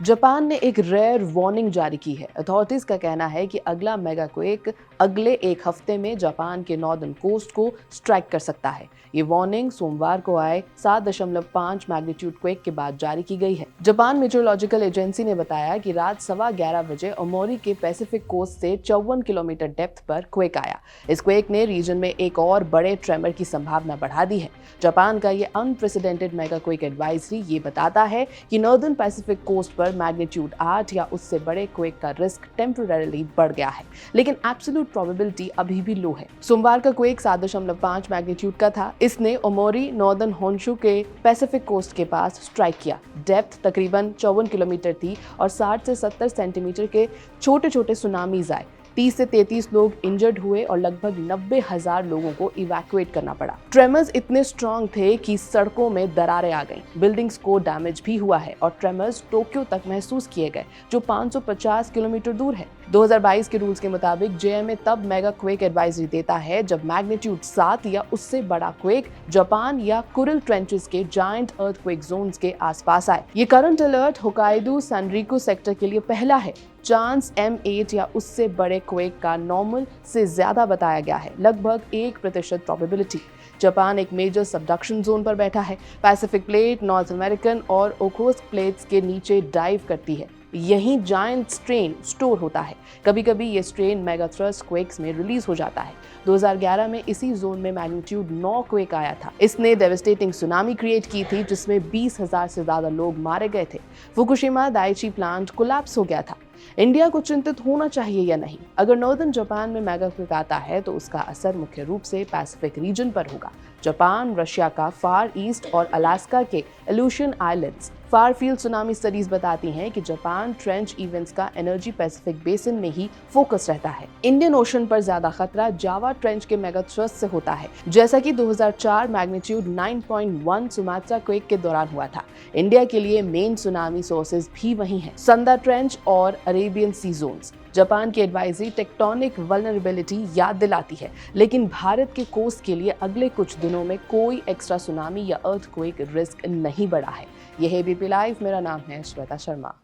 Japan ने एक rare warning जारी की है। अथॉरिटीज का कहना है कि अगला मेगा क्वेक अगले एक हफ्ते में जापान के नॉर्दर्न कोस्ट को स्ट्राइक कर सकता है। ये वार्निंग सोमवार को आए 7.5 मैग्नीट्यूड क्वेक के बाद जारी की गई है। जापान मेट्रोलॉजिकल एजेंसी ने बताया कि रात 11:15 बजे ओमोरी के पैसिफिक कोस्ट से 54 किलोमीटर डेप्थ पर क्वेक आया। इस क्वेक ने रीजन में एक और बड़े ट्रेमर की संभावना बढ़ा दी है। जापान का ये अनप्रेसिडेंटेड मेगा क्वेक एडवाइजरी ये बताता है कि नॉर्दर्न पैसिफिक कोस्ट पर मैग्नीट्यूड 8 या उससे बड़े क्वेक का रिस्क टेम्पररीली बढ़ गया है, लेकिन एब्सोल्यूट प्रोबेबिलिटी अभी भी लो है। सोमवार का क्वेक 7.5 मैग्नीट्यूड का था। इसने ओमोरी नॉर्दर्न होन्शु के पैसिफिक कोस्ट के पास स्ट्राइक किया। डेप्थ तकरीबन 54 किलोमीटर थी और 60 से 70 सेंटीमीटर के छोटे छोटे सुनामीज आए। 30 से 33 लोग इंजर्ड हुए और लगभग 90,000 लोगों को इवैक्यूएट करना पड़ा। ट्रेमर्स इतने स्ट्रॉन्ग थे कि सड़कों में दरारें आ गईं। बिल्डिंग्स को डैमेज भी हुआ है और ट्रेमर्स टोक्यो तक महसूस किए गए, जो 550 किलोमीटर दूर है। 2022 के रूल्स के मुताबिक जेएमए तब मेगा क्वेक एडवाइजरी देता है जब मैग्नीट्यूड 7 या उससे बड़ा क्वेक जापान या कुरिल ट्रेंचेस के जायंट अर्थक्वेक जोन्स के आसपास आए। ये करंट अलर्ट होकाइडो सैनरिको सेक्टर के लिए पहला है। चांस M8 या उससे बड़े क्वेक का नॉर्मल से ज्यादा बताया गया है, लगभग 1% प्रोबेबिलिटी। जापान एक मेजर सबडक्शन जोन पर बैठा है। पैसिफिक प्लेट नॉर्थ अमेरिकन और ओखोस्क प्लेट्स के नीचे डाइव करती है। यहीं जायंट स्ट्रेन स्टोर होता है। कभी कभी ये स्ट्रेन मेगा थ्रस्ट क्वेक्स में रिलीज हो जाता है। 2011 में इसी जोन में मैग्नीट्यूड 9 क्वेक आया था। इसने डेवास्टेटिंग सुनामी क्रिएट की थी जिसमें 20,000 से ज्यादा लोग मारे गए थे। फुकुशिमा दाइची प्लांट कोलैप्स हो गया था। इंडिया को चिंतित होना चाहिए या नहीं? अगर नॉर्दर्न जापान में मेगा क्वेक आता है तो उसका असर मुख्य रूप से पैसिफिक रीजन पर होगा। जापान, रशिया का फार ईस्ट और अलास्का के Aleutian islands. Far field tsunami studies बताती हैं कि जापान ट्रेंच इवेंट्स का एनर्जी पैसिफिक बेसिन में ही फोकस रहता है। इंडियन ओशन पर ज्यादा खतरा जावा ट्रेंच के मेगा थ्रस्ट से होता है, जैसा कि 2004 मैग्नीट्यूड 9.1 सुमात्रा क्वेक के दौरान हुआ था। इंडिया के लिए मेन सुनामी सोर्सेज भी वही हैं, संदा ट्रेंच और अरेबियन सी जोन्स। जापान की एडवाइजरी टेक्टोनिक वल्नरेबिलिटी याद दिलाती है, लेकिन भारत के कोस्ट के लिए अगले कुछ दिनों में कोई एक्स्ट्रा सुनामी या अर्थक्वेक रिस्क नहीं बढ़ा है। यह एबीपी लाइव, मेरा नाम है श्वेता शर्मा।